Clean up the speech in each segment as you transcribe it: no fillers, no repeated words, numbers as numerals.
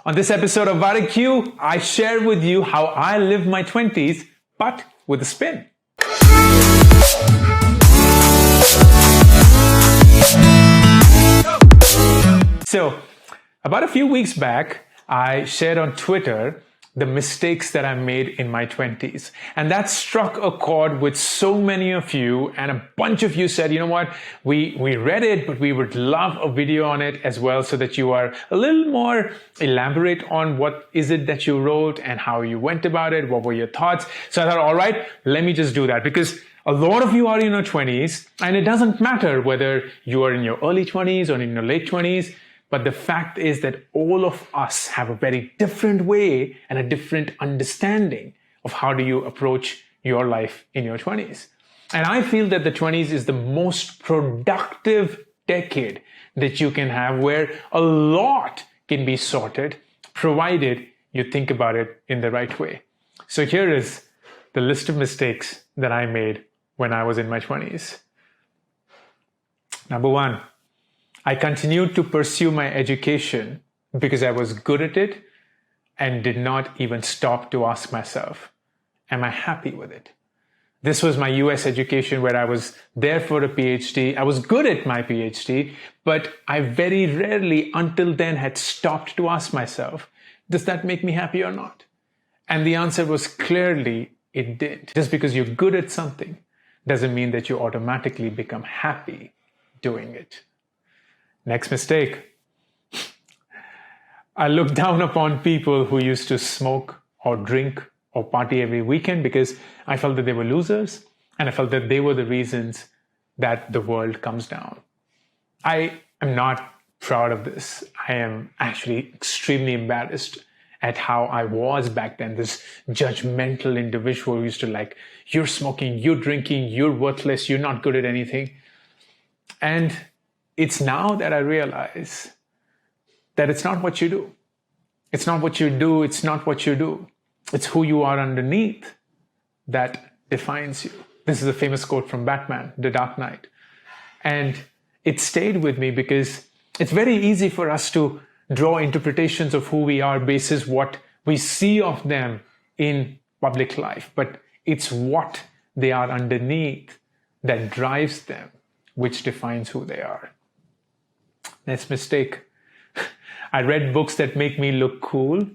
On this episode of Warikoo, I share with you how I live my 20s, but with a spin. So, about a few weeks back, I shared on Twitter the mistakes that I made in my 20s. And that struck a chord with so many of you, and a bunch of you said, you know what, we read it, but we would love a video on it as well so that you are a little more elaborate on what is it that you wrote and how you went about it, what were your thoughts. So I thought, all right, let me just do that, because a lot of you are in your 20s, and it doesn't matter whether you are in your early 20s or in your late 20s. But the fact is that all of us have a very different way and a different understanding of how do you approach your life in your 20s. And I feel that the 20s is the most productive decade that you can have, where a lot can be sorted, provided you think about it in the right way. So here is the list of mistakes that I made when I was in my 20s. Number one, I continued to pursue my education because I was good at it and did not even stop to ask myself, am I happy with it? This was my US education where I was there for a PhD. I was good at my PhD, but I very rarely until then had stopped to ask myself, does that make me happy or not? And the answer was clearly it did. Just because you're good at something doesn't mean that you automatically become happy doing it. Next mistake. I looked down upon people who used to smoke or drink or party every weekend because I felt that they were losers, and I felt that they were the reasons that the world comes down. I am not proud of this. I am actually extremely embarrassed at how I was back then, this judgmental individual who used to like, you're smoking, you're drinking, you're worthless, you're not good at anything. And it's now that I realize that it's not what you do. It's not what you do. It's not what you do. It's who you are underneath that defines you. This is a famous quote from Batman, The Dark Knight. And it stayed with me because it's very easy for us to draw interpretations of who we are basis what we see of them in public life. But it's what they are underneath that drives them, which defines who they are. Next mistake. I read books that make me look cool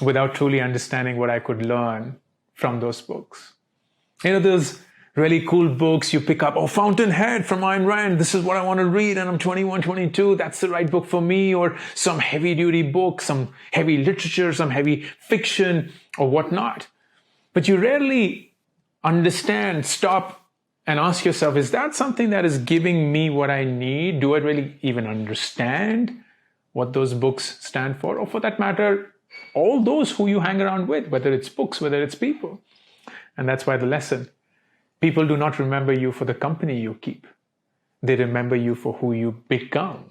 without truly understanding what I could learn from those books. You know, those really cool books you pick up, Fountainhead from Ayn Rand, this is what I want to read and I'm 21, 22, that's the right book for me, or some heavy duty book, some heavy literature, some heavy fiction or whatnot. But you rarely understand, stop and ask yourself, is that something that is giving me what I need? Do I really even understand what those books stand for? Or for that matter, all those who you hang around with, whether it's books, whether it's people. And that's why the lesson. People do not remember you for the company you keep. They remember you for who you become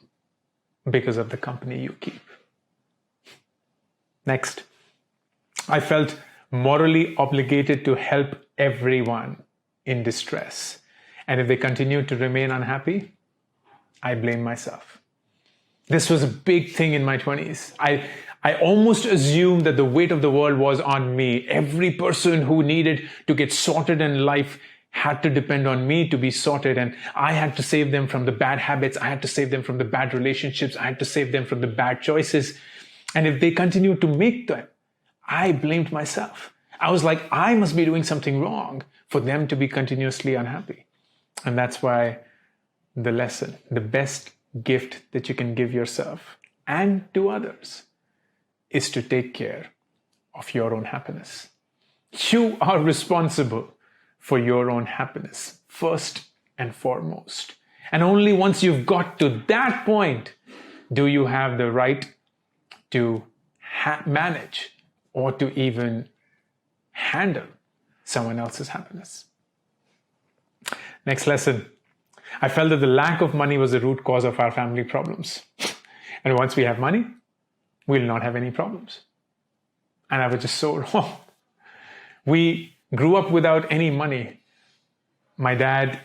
because of the company you keep. Next, I felt morally obligated to help everyone in distress. And if they continue to remain unhappy, I blame myself. This was a big thing in my 20s. I almost assumed that the weight of the world was on me. Every person who needed to get sorted in life had to depend on me to be sorted, and I had to save them from the bad habits. I had to save them from the bad relationships. I had to save them from the bad choices. And if they continued to make them, I blamed myself. I was like, I must be doing something wrong for them to be continuously unhappy. And that's why the lesson, the best gift that you can give yourself and to others is to take care of your own happiness. You are responsible for your own happiness, first and foremost. And only once you've got to that point do you have the right to manage or to even handle someone else's happiness. Next lesson. I felt that the lack of money was the root cause of our family problems. And once we have money, we'll not have any problems. And I was just so wrong. We grew up without any money. My dad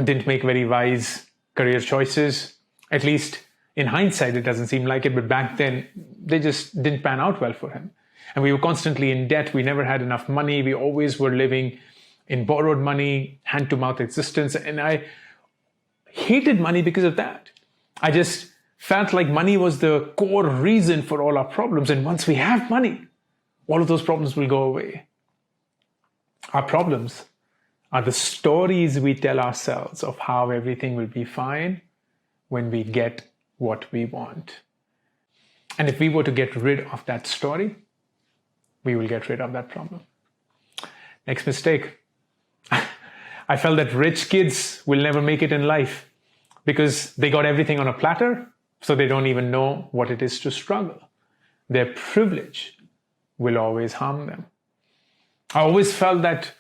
didn't make very wise career choices. At least In hindsight, it doesn't seem like it, but back then, they just didn't pan out well for him. And we were constantly in debt. We never had enough money. We always were living in borrowed money, hand-to-mouth existence. And I hated money because of that. I just felt like money was the core reason for all our problems. And once we have money, all of those problems will go away. Our problems are the stories we tell ourselves of how everything will be fine when we get what we want. And if we were to get rid of that story, we will get rid of that problem. Next mistake. I felt that rich kids will never make it in life because they got everything on a platter, so they don't even know what it is to struggle. Their privilege will always harm them. I always felt that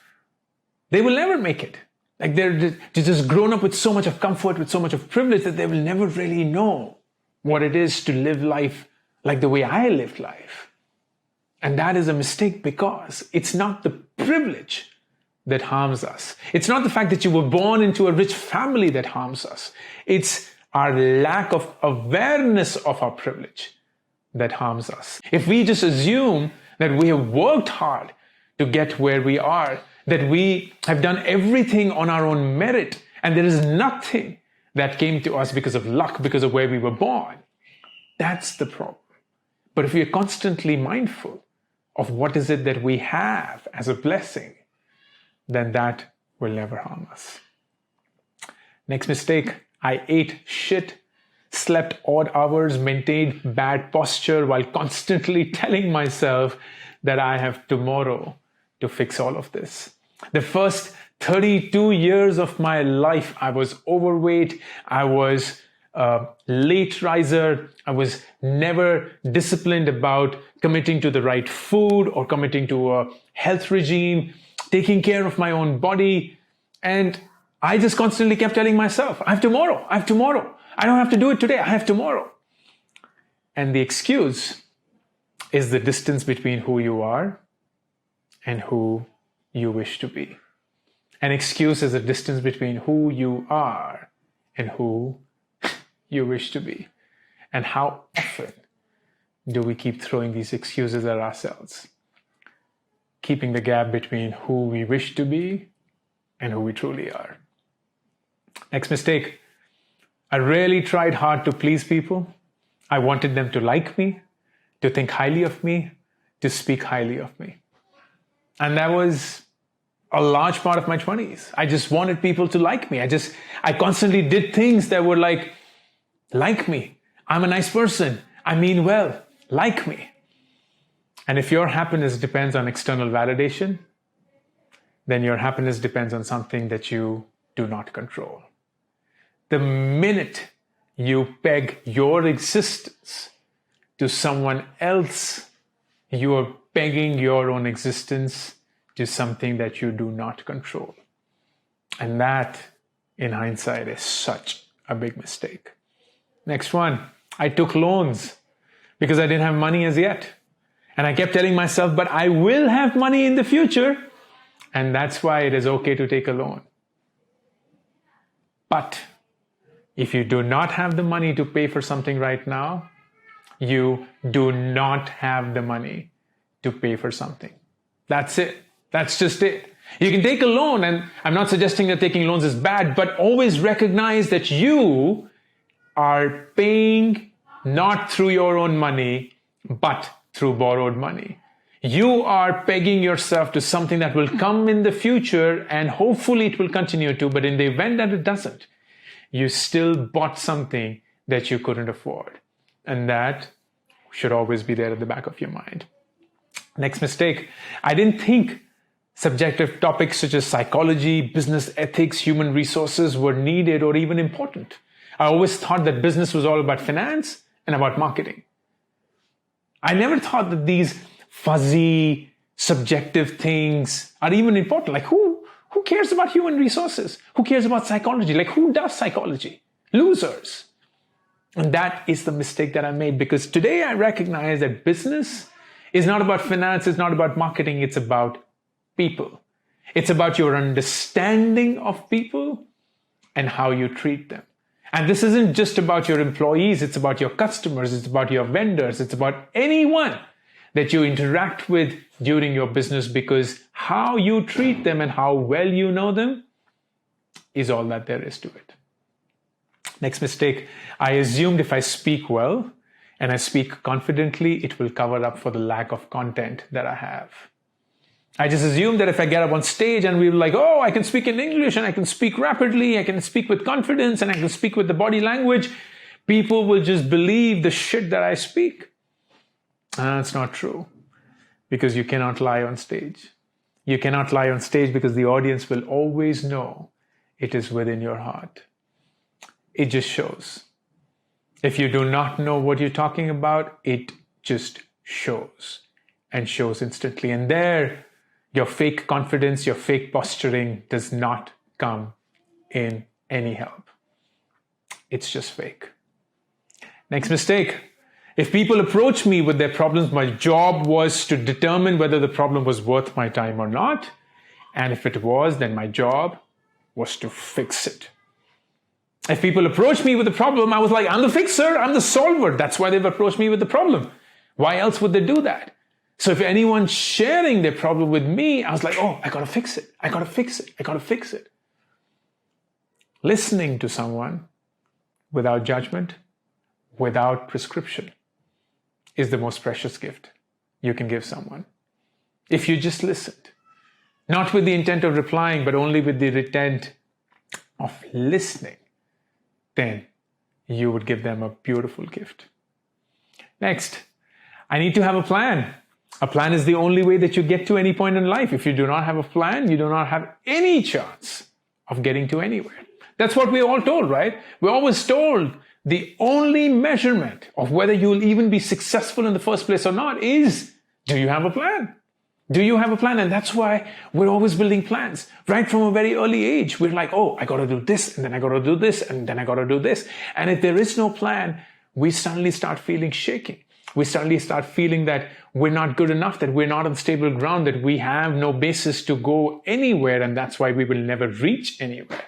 they will never make it. Like they're just grown up with so much of comfort, with so much of privilege that they will never really know what it is to live life like the way I lived life. And that is a mistake because it's not the privilege that harms us. It's not the fact that you were born into a rich family that harms us. It's our lack of awareness of our privilege that harms us. If we just assume that we have worked hard to get where we are, that we have done everything on our own merit, and there is nothing that came to us because of luck, because of where we were born, that's the problem. But if we are constantly mindful of what is it that we have as a blessing, then that will never harm us. Next mistake, I ate shit, slept odd hours, maintained bad posture while constantly telling myself that I have tomorrow to fix all of this. The first 32 years of my life, I was overweight, I was a late riser, I was never disciplined about committing to the right food or committing to a health regime, taking care of my own body. And I just constantly kept telling myself, I have tomorrow, I have tomorrow. I don't have to do it today, I have tomorrow. And the excuse is the distance between who you are and who you wish to be. An excuse is the distance between who you are and who you wish to be. And how often do we keep throwing these excuses at ourselves? Keeping the gap between who we wish to be and who we truly are. Next mistake. I really tried hard to please people. I wanted them to like me, to think highly of me, to speak highly of me. And that was a large part of my 20s. I just wanted people to like me. I constantly did things that were like me. I'm a nice person. I mean well, like me. And if your happiness depends on external validation, then your happiness depends on something that you do not control. The minute you peg your existence to someone else, you are pegging your own existence to something that you do not control. And that, in hindsight, is such a big mistake. Next one, I took loans because I didn't have money as yet. And I kept telling myself, but I will have money in the future. And that's why it is okay to take a loan. But if you do not have the money to pay for something right now, you do not have the money to pay for something. That's it. That's just it. You can take a loan, and I'm not suggesting that taking loans is bad, but always recognize that you are paying not through your own money, but through borrowed money. You are pegging yourself to something that will come in the future, and hopefully it will continue to, but in the event that it doesn't, you still bought something that you couldn't afford. And that should always be there at the back of your mind. Next mistake, I didn't think subjective topics such as psychology, business ethics, human resources were needed or even important. I always thought that business was all about finance and about marketing. I never thought that these fuzzy, subjective things are even important. Like who cares about human resources? Who cares about psychology? Like who does psychology? Losers. And that is the mistake that I made, because today I recognize that business is not about finance, it's not about marketing, it's about people. It's about your understanding of people and how you treat them. And this isn't just about your employees, it's about your customers, it's about your vendors, it's about anyone that you interact with during your business, because how you treat them and how well you know them is all that there is to it. Next mistake, I assumed if I speak well and I speak confidently, it will cover up for the lack of content that I have. I just assumed that if I get up on stage and we were like, oh, I can speak in English and I can speak rapidly, I can speak with confidence and I can speak with the body language, people will just believe the shit that I speak. That's not true, because you cannot lie on stage. You cannot lie on stage because the audience will always know it is within your heart. It just shows. If you do not know what you're talking about, it just shows, and shows instantly. And there, your fake confidence, your fake posturing does not come in any help. It's just fake. Next mistake. If people approach me with their problems, my job was to determine whether the problem was worth my time or not. And if it was, then my job was to fix it. If people approach me with a problem, I was like, I'm the fixer, I'm the solver. That's why they've approached me with the problem. Why else would they do that? So if anyone's sharing their problem with me, I was like, oh, I gotta fix it. I gotta fix it. I gotta fix it. Listening to someone without judgment, without prescription, is the most precious gift you can give someone. If you just listened, not with the intent of replying, but only with the intent of listening, then you would give them a beautiful gift. Next, I need to have a plan. A plan is the only way that you get to any point in life. If you do not have a plan, you do not have any chance of getting to anywhere. That's what we're all told, right? We're always told the only measurement of whether you will even be successful in the first place or not is, do you have a plan? Do you have a plan? And that's why we're always building plans. Right from a very early age, we're like, oh, I got to do this, and then I got to do this, and then I got to do this. And if there is no plan, we suddenly start feeling shaky. We suddenly start feeling that we're not good enough, that we're not on stable ground, that we have no basis to go anywhere, and that's why we will never reach anywhere.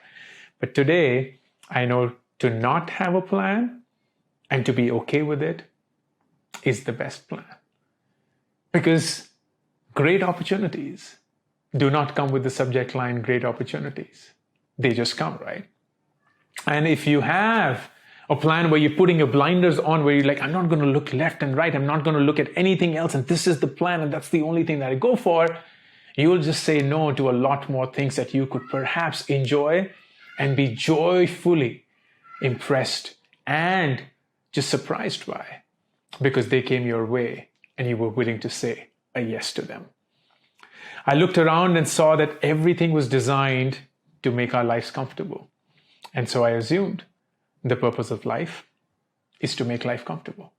But today, I know to not have a plan and to be okay with it is the best plan. Because great opportunities do not come with the subject line, great opportunities. They just come, right? And if you have a plan where you're putting your blinders on, where you're like, I'm not going to look left and right, I'm not going to look at anything else, and this is the plan, and that's the only thing that I go for, you will just say no to a lot more things that you could perhaps enjoy and be joyfully impressed and just surprised by, because they came your way and you were willing to say a yes to them. I looked around and saw that everything was designed to make our lives comfortable. And so I assumed the purpose of life is to make life comfortable.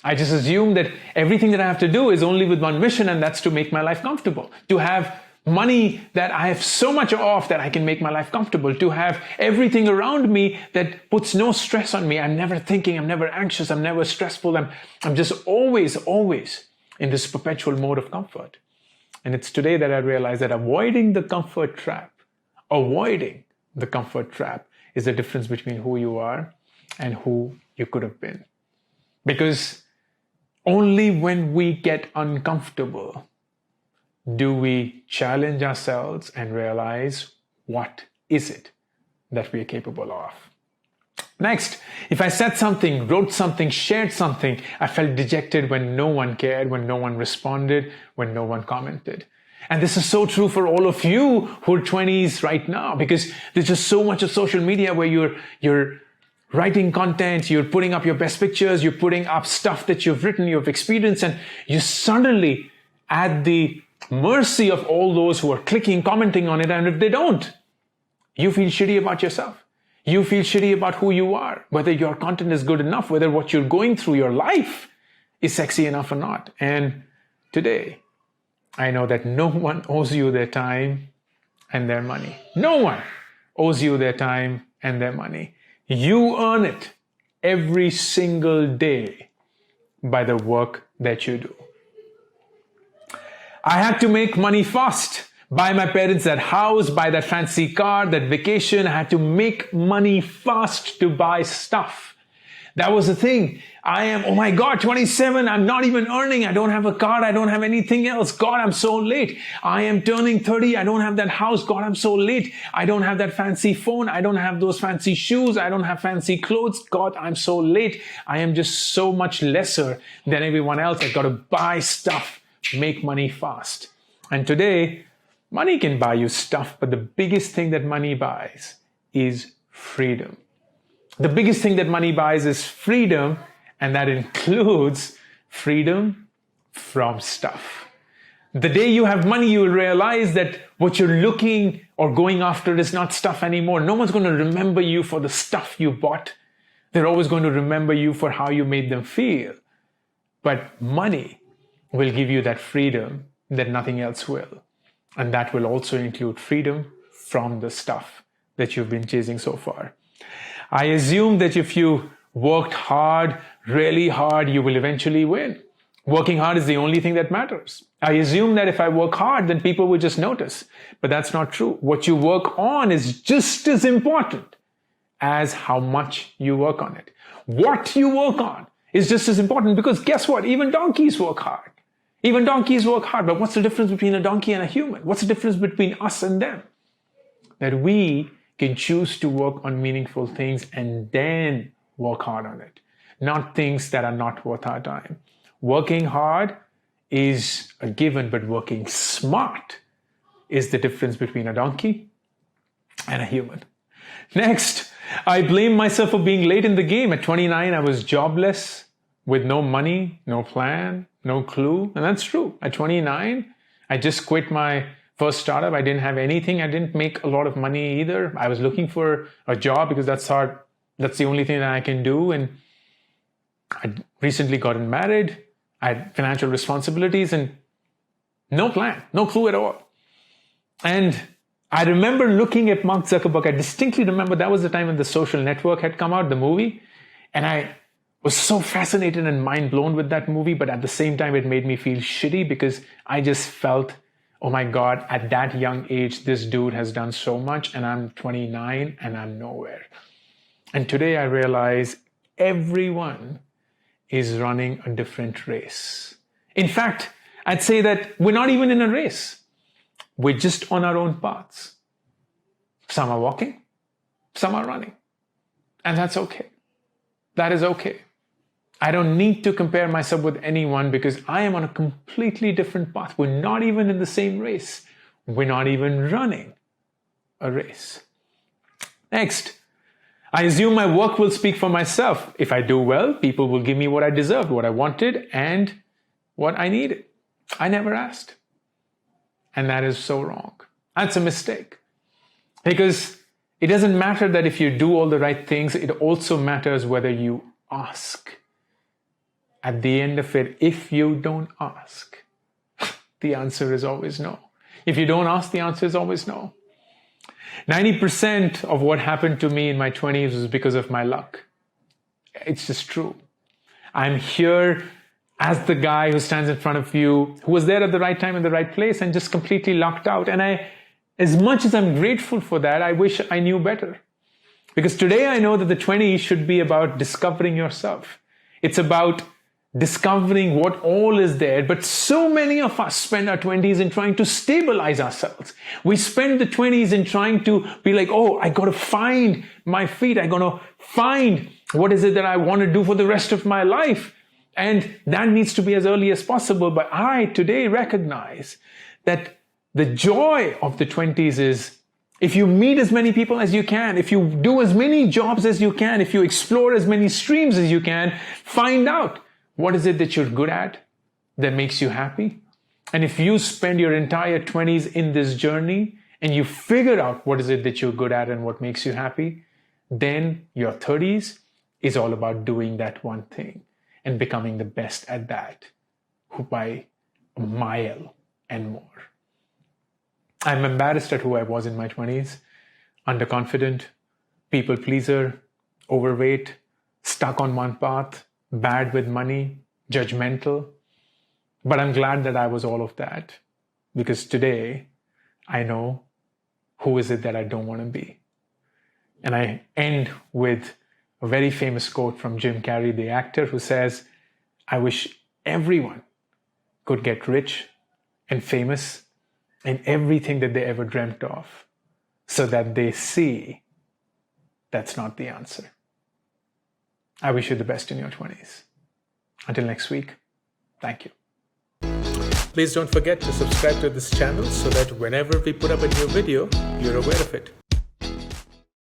I just assumed that everything that I have to do is only with one mission, and that's to make my life comfortable. To have money that I have so much of that I can make my life comfortable. To have everything around me that puts no stress on me. I'm never thinking, I'm never anxious, I'm never stressful. I'm just always in this perpetual mode of comfort. And it's today that I realize that avoiding the comfort trap is the difference between who you are and who you could have been. Because only when we get uncomfortable do we challenge ourselves and realize what is it that we are capable of. Next, if I said something, wrote something, shared something, I felt dejected when no one cared, when no one responded, when no one commented. And this is so true for all of you who are 20s right now, because there's just so much of social media where you're writing content, you're putting up your best pictures, you're putting up stuff that you've written, you've experienced, and you suddenly at the mercy of all those who are clicking, commenting on it. And if they don't, you feel shitty about yourself. You feel shitty about who you are, whether your content is good enough, whether what you're going through, your life, is sexy enough or not. And today, I know that no one owes you their time and their money. No one owes you their time and their money. You earn it every single day by the work that you do. I had to make money fast, buy my parents that house, buy that fancy car, that vacation. I had to make money fast to buy stuff. That was the thing. Oh my God, 27. I'm not even earning. I don't have a car. I don't have anything else. God, I'm so late. I am turning 30. I don't have that house. God, I'm so late. I don't have that fancy phone. I don't have those fancy shoes. I don't have fancy clothes. God, I'm so late. I am just so much lesser than everyone else. I got to buy stuff, make money fast. And today, money can buy you stuff, but the biggest thing that money buys is freedom. The biggest thing that money buys is freedom, and that includes freedom from stuff. The day you have money, you will realize that what you're looking or going after is not stuff anymore. No one's going to remember you for the stuff you bought. They're always going to remember you for how you made them feel. But money will give you that freedom that nothing else will. And that will also include freedom from the stuff that you've been chasing so far. I assume that if you worked hard, really hard, you will eventually win. Working hard is the only thing that matters. I assume that if I work hard, then people will just notice. But that's not true. What you work on is just as important as how much you work on it. What you work on is just as important, because guess what? Even donkeys work hard. Even donkeys work hard. But what's the difference between a donkey and a human? What's the difference between us and them? That we can choose to work on meaningful things and then work hard on it, not things that are not worth our time. Working hard is a given, but working smart is the difference between a donkey and a human. Next, I blame myself for being late in the game. At 29, I was jobless with no money, no plan, no clue. And that's true. At 29, I just quit my first startup. I didn't have anything. I didn't make a lot of money either. I was looking for a job because that's the only thing that I can do. And I recently gotten married. I had financial responsibilities and no plan, no clue at all. And I remember looking at Mark Zuckerberg. I distinctly remember that was the time when The Social Network had come out, the movie. And I was so fascinated and mind blown with that movie. But at the same time, it made me feel shitty because I just felt, oh my God, at that young age, this dude has done so much and I'm 29 and I'm nowhere. And today I realize everyone is running a different race. In fact, I'd say that we're not even in a race. We're just on our own paths. Some are walking, some are running. And that's okay. That is okay. I don't need to compare myself with anyone because I am on a completely different path. We're not even in the same race. We're not even running a race. Next, I assume my work will speak for myself. If I do well, people will give me what I deserved, what I wanted, and what I needed. I never asked. And that is so wrong. That's a mistake. Because it doesn't matter that if you do all the right things, it also matters whether you ask. At the end of it, if you don't ask, the answer is always no. If you don't ask, the answer is always no. 90% of what happened to me in my 20s was because of my luck. It's just true. I'm here as the guy who stands in front of you, who was there at the right time in the right place and just completely lucked out. And as much as I'm grateful for that, I wish I knew better. Because today I know that the 20s should be about discovering yourself. It's about discovering what all is there. But so many of us spend our 20s in trying to stabilize ourselves. We spend the 20s in trying to be like, oh, I got to find my feet. I got to find what is it that I want to do for the rest of my life. And that needs to be as early as possible. But I today recognize that the joy of the 20s is if you meet as many people as you can, if you do as many jobs as you can, if you explore as many streams as you can, find out what is it that you're good at that makes you happy. And if you spend your entire 20s in this journey and you figure out what is it that you're good at and what makes you happy, then your 30s is all about doing that one thing and becoming the best at that by a mile and more. I'm embarrassed at who I was in my 20s, underconfident, people pleaser, overweight, stuck on one path, bad with money, judgmental. But I'm glad that I was all of that because today I know who is it that I don't want to be. And I end with a very famous quote from Jim Carrey, the actor, who says, I wish everyone could get rich and famous in everything that they ever dreamt of, so that they see that's not the answer. I wish you the best in your 20s. Until next week, thank you. Please don't forget to subscribe to this channel so that whenever we put up a new video, you're aware of it.